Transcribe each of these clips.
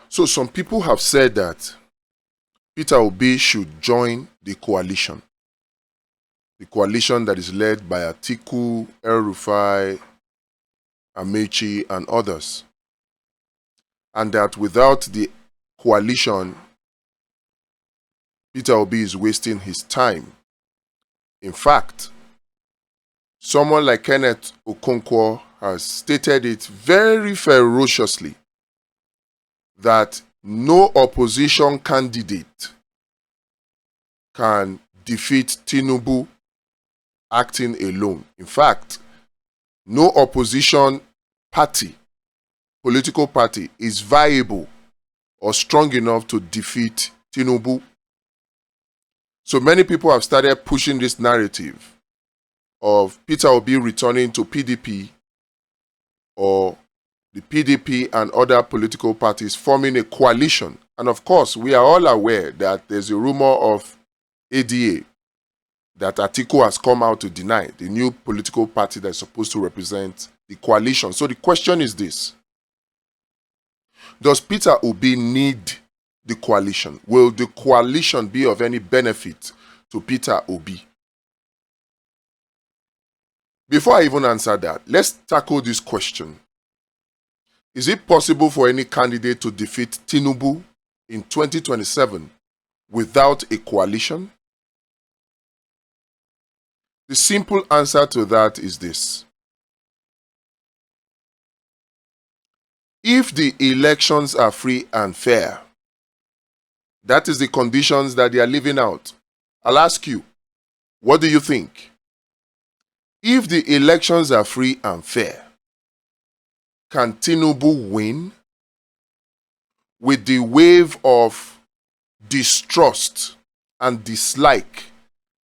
So some people have said that Peter Obi should join the coalition. The coalition that is led by Atiku, El-Rufai, Amechi, and others. And that without the coalition, Peter Obi is wasting his time. In fact, someone like Kenneth Okonkwo has stated it very ferociously that no opposition candidate can defeat Tinubu acting alone. In fact, no opposition party, political party, is viable or strong enough to defeat Tinubu. So many people have started pushing this narrative of Peter Obi returning to PDP, or the PDP and other political parties forming a coalition. And of course, we are all aware that there's a rumor of ADA that Atiku has come out to deny, the new political party that is supposed to represent the coalition. So the question is this: does Peter Obi need the coalition? Will the coalition be of any benefit to Peter Obi? Before I even answer that, let's tackle this question. Is it possible for any candidate to defeat Tinubu in 2027 without a coalition? The simple answer to that is this: if the elections are free and fair, that is the conditions that they are leaving out. I'll ask you, what do you think? If the elections are free and fair, can Tinubu win? With the wave of distrust and dislike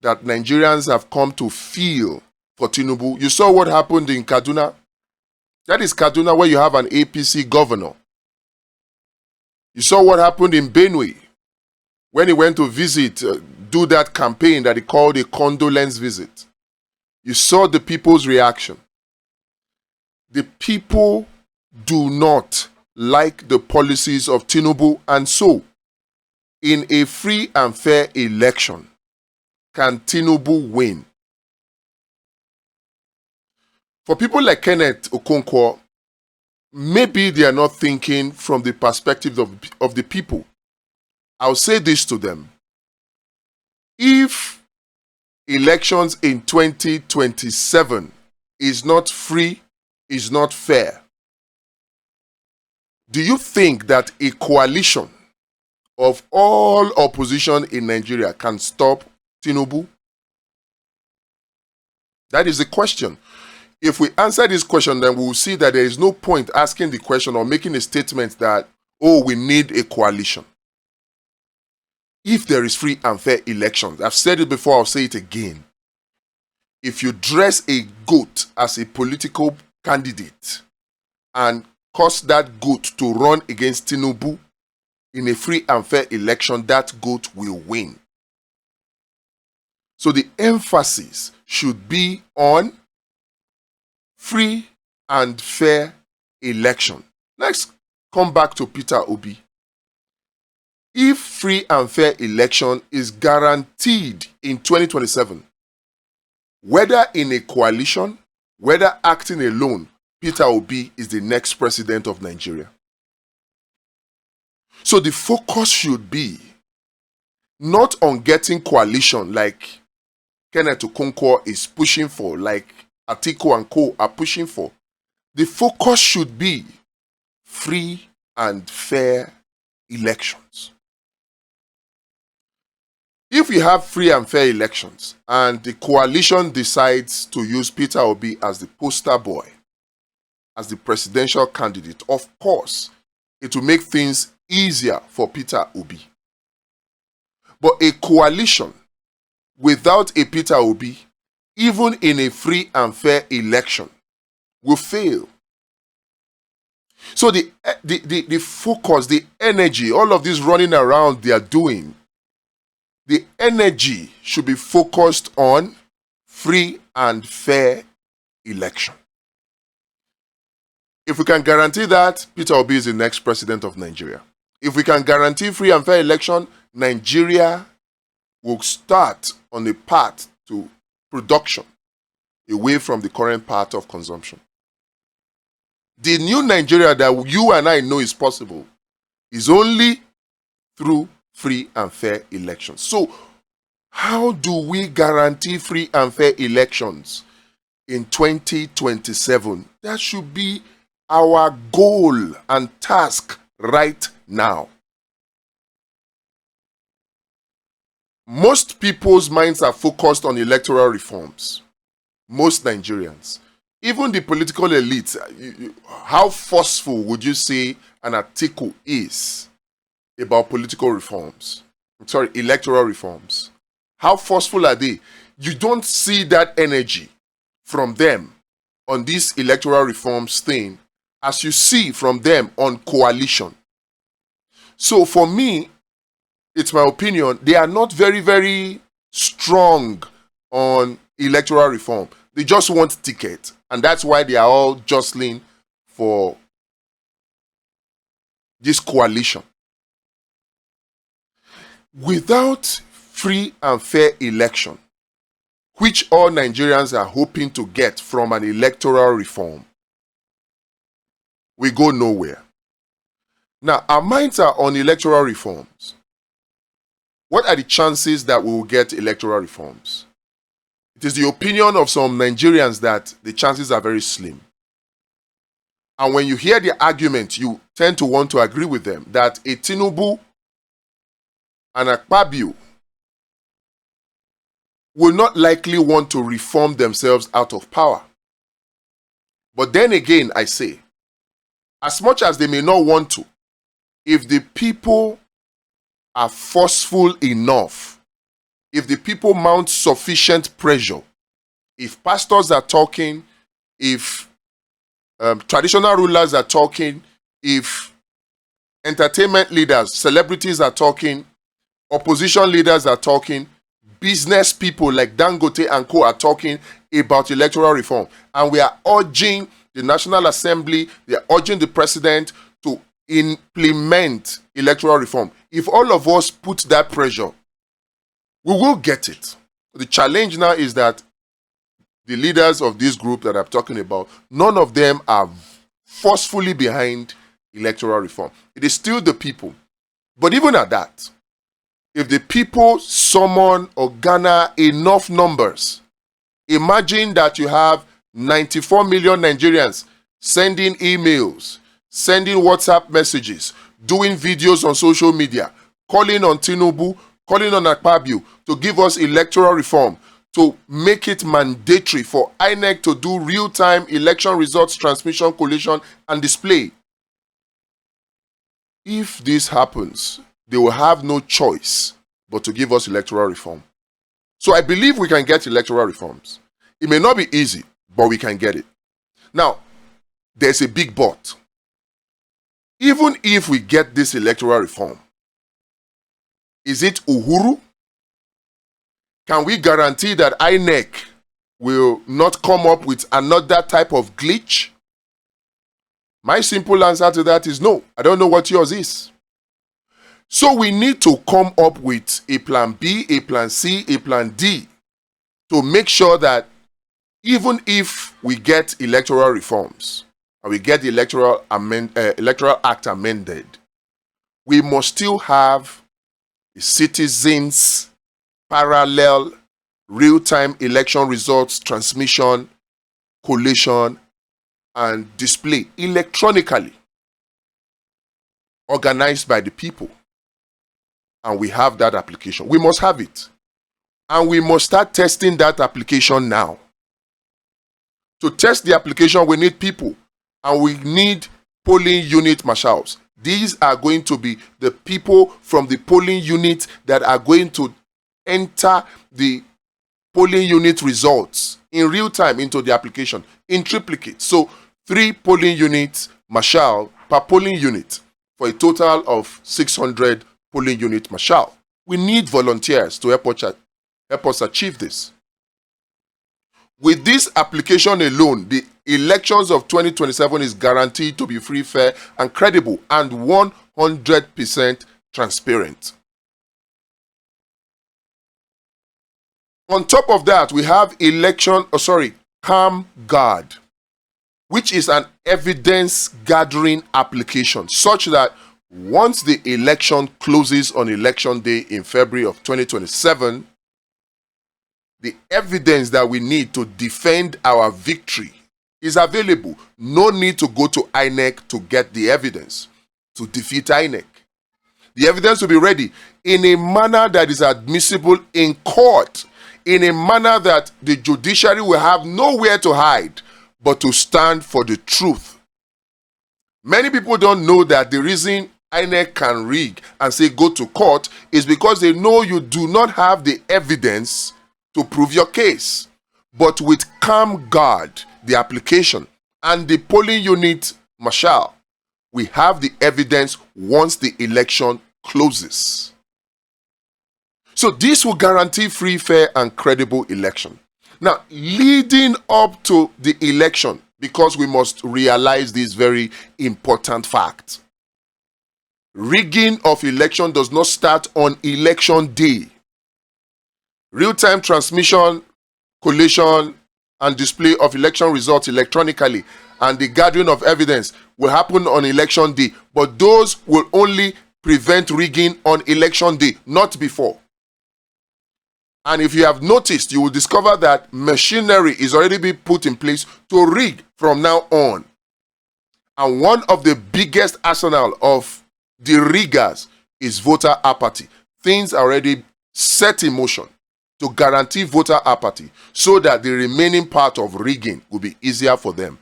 that Nigerians have come to feel for Tinubu. You saw what happened in Kaduna. That is Kaduna, where you have an APC governor. You saw what happened in Benue when he went to visit, do that campaign that he called a condolence visit. You saw the people's reaction. The people do not like the policies of Tinubu, and so, in a free and fair election, can Tinubu win? For people like Kenneth Okonkwo, maybe they are not thinking from the perspective of the people. I'll say this to them: if elections in 2027 is not free, is not fair, do you think that a coalition of all opposition in Nigeria can stop Tinubu? That is the question. If we answer this question, then we will see that there is no point asking the question or making a statement that, oh, we need a coalition. If there is free and fair elections, I've said it before, I'll say it again. If you dress a goat as a political candidate and cause that goat to run against Tinubu in a free and fair election, that goat will win. So the emphasis should be on free and fair election. Let's come back to Peter Obi. If free and fair election is guaranteed in 2027, whether in a coalition, whether acting alone, Peter Obi is the next president of Nigeria. So the focus should be not on getting coalition like Kenneth Okonkwo is pushing for, like Atiku and co are pushing for. The focus should be free and fair elections. If we have free and fair elections and the coalition decides to use Peter Obi as the poster boy, as the presidential candidate, of course, it will make things easier for Peter Obi. But a coalition without a Peter Obi, even in a free and fair election, will fail. So the focus, the energy, all of this running around they are doing, the energy should be focused on free and fair election. If we can guarantee that, Peter Obi is the next president of Nigeria. If we can guarantee free and fair election, Nigeria will start on a path to production away from the current path of consumption. The new Nigeria that you and I know is possible is only through free and fair elections. So, how do we guarantee free and fair elections in 2027? That should be our goal and task right now. Most people's minds are focused on electoral reforms. Most Nigerians. Even the political elite, how forceful would you say an article is about political reforms? Electoral reforms. How forceful are they? You don't see that energy from them on this electoral reforms thing as you see from them on coalition. So for me, it's my opinion, they are not very, very strong on electoral reform. They just want ticket. And that's why they are all jostling for this coalition. Without free and fair election, which all Nigerians are hoping to get from an electoral reform, we go nowhere. Now, our minds are on electoral reforms. What are the chances that we will get electoral reforms? It is the opinion of some Nigerians that the chances are very slim. And when you hear the argument, you tend to want to agree with them that a Tinubu and a Akpabio will not likely want to reform themselves out of power. But then again, I say, as much as they may not want to, if the people are forceful enough, if the people mount sufficient pressure, if pastors are talking, if traditional rulers are talking, if entertainment leaders, celebrities are talking, opposition leaders are talking, business people like Dangote and Co. are talking about electoral reform, and we are urging the National Assembly, they are urging the President to implement electoral reform. If all of us put that pressure, we will get it. The challenge now is that the leaders of this group that I'm talking about, none of them are forcefully behind electoral reform. It is still the people. But even at that, if the people summon or garner enough numbers, imagine that you have 94 million Nigerians sending emails, sending WhatsApp messages, doing videos on social media, calling on Tinubu, calling on Akpabio to give us electoral reform, to make it mandatory for INEC to do real-time election results transmission, collation, and display. If this happens, they will have no choice but to give us electoral reform. So I believe we can get electoral reforms. It may not be easy, but we can get it. Now, there's a big but. Even if we get this electoral reform, is it Uhuru? Can we guarantee that INEC will not come up with another type of glitch? My simple answer to that is no. I don't know what yours is. So we need to come up with a plan B, a plan C, a plan D to make sure that even if we get electoral reforms and we get the Electoral Act amended, we must still have a citizens' parallel real-time election results transmission, collation, and display electronically, organized by the people. And we have that application. We must have it. And we must start testing that application now. To test the application, we need people. And we need polling unit marshals. These are going to be the people from the polling unit that are going to enter the polling unit results in real time into the application in triplicate. So 3 polling units marshal per polling unit for a total of 600 polling unit marshal. We need volunteers to help us achieve this. With this application alone, the elections of 2027 is guaranteed to be free, fair, and credible, and 100% transparent. On top of that, we have CamGuard, which is an evidence gathering application such that once the election closes on election day in February of 2027, the evidence that we need to defend our victory is available. No need to go to INEC to get the evidence to defeat INEC. The evidence will be ready in a manner that is admissible in court, in a manner that the judiciary will have nowhere to hide but to stand for the truth. Many people don't know that the reason INEC can rig and say go to court is because they know you do not have the evidence to prove your case. But with CamGuard, the application, and the polling unit marshal, we have the evidence once the election closes. So this will guarantee free, fair, and credible election. Now, leading up to the election, because we must realize this very important fact, rigging of election does not start on election day. Real-time transmission, collation, and display of election results electronically and the gathering of evidence will happen on election day, but those will only prevent rigging on election day, not before. And if you have noticed, you will discover that machinery is already being put in place to rig from now on. And one of the biggest arsenal of the riggers is voter apathy. Things are already set in motion to guarantee voter apathy so that the remaining part of rigging will be easier for them.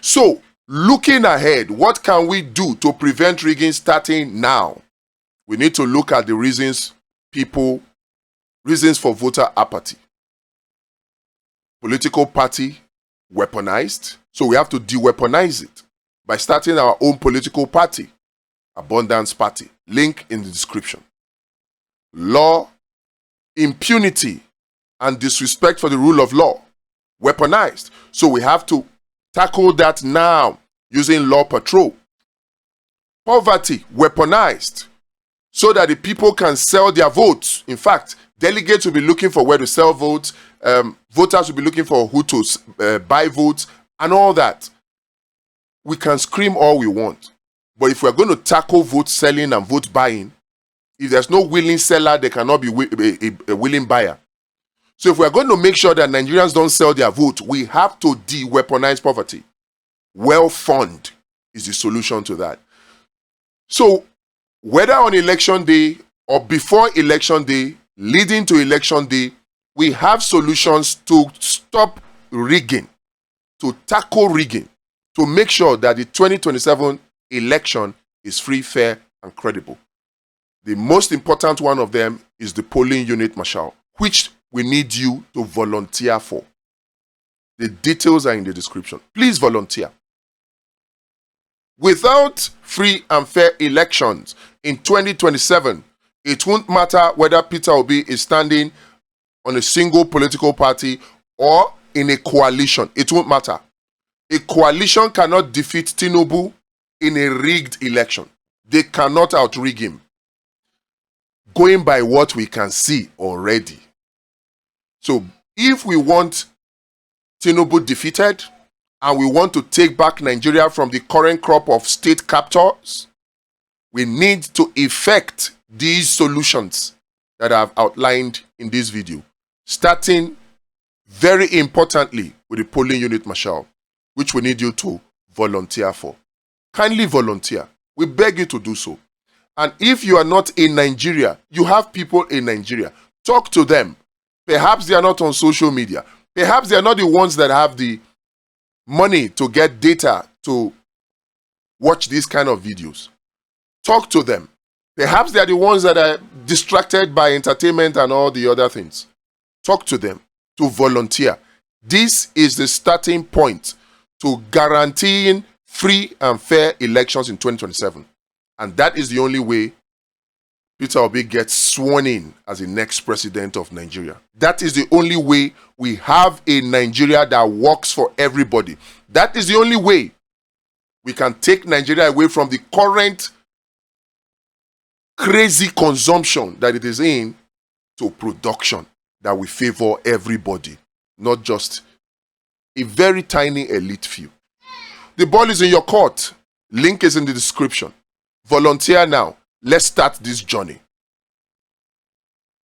So, looking ahead, what can we do to prevent rigging starting now? We need to look at the reasons for voter apathy. Political party weaponized, so we have to de-weaponize it by starting our own political party, Abundance Party, link in the description. Law, impunity, and disrespect for the rule of law, weaponized, so we have to tackle that now using law patrol. Poverty, weaponized, so that the people can sell their votes. In fact, delegates will be looking for where to sell votes, voters will be looking for who to buy votes, and all that. We can scream all we want, but if we're going to tackle vote selling and vote buying, if there's no willing seller, there cannot be a willing buyer. So if we're going to make sure that Nigerians don't sell their vote, we have to de-weaponize poverty. Well fund is the solution to that. So whether on election day or before election day, leading to election day, we have solutions to stop rigging, to tackle rigging, to make sure that the 2027 election is free, fair, and credible. The most important one of them is the polling unit marshal, which we need you to volunteer for. The details are in the description. Please volunteer. Without free and fair elections in 2027, it won't matter whether Peter Obi is standing on a single political party or in a coalition. It won't matter. A coalition cannot defeat Tinubu in a rigged election. They cannot outrig him. Going by what we can see already. So if we want Tinubu defeated and we want to take back Nigeria from the current crop of state captors, we need to effect these solutions that I've outlined in this video, starting very importantly with the polling unit marshal, which we need you to volunteer for. Kindly volunteer. We beg you to do so. And if you are not in Nigeria, you have people in Nigeria, talk to them. Perhaps they are not on social media. Perhaps they are not the ones that have the money to get data to watch these kind of videos. Talk to them. Perhaps they are the ones that are distracted by entertainment and all the other things. Talk to them to volunteer. This is the starting point to guaranteeing free and fair elections in 2027. And that is the only way Peter Obi gets sworn in as the next president of Nigeria. That is the only way we have a Nigeria that works for everybody. That is the only way we can take Nigeria away from the current crazy consumption that it is in to production that will favor everybody, not just a very tiny elite few. The ball is in your court. Link is in the description. Volunteer now. Let's start this journey.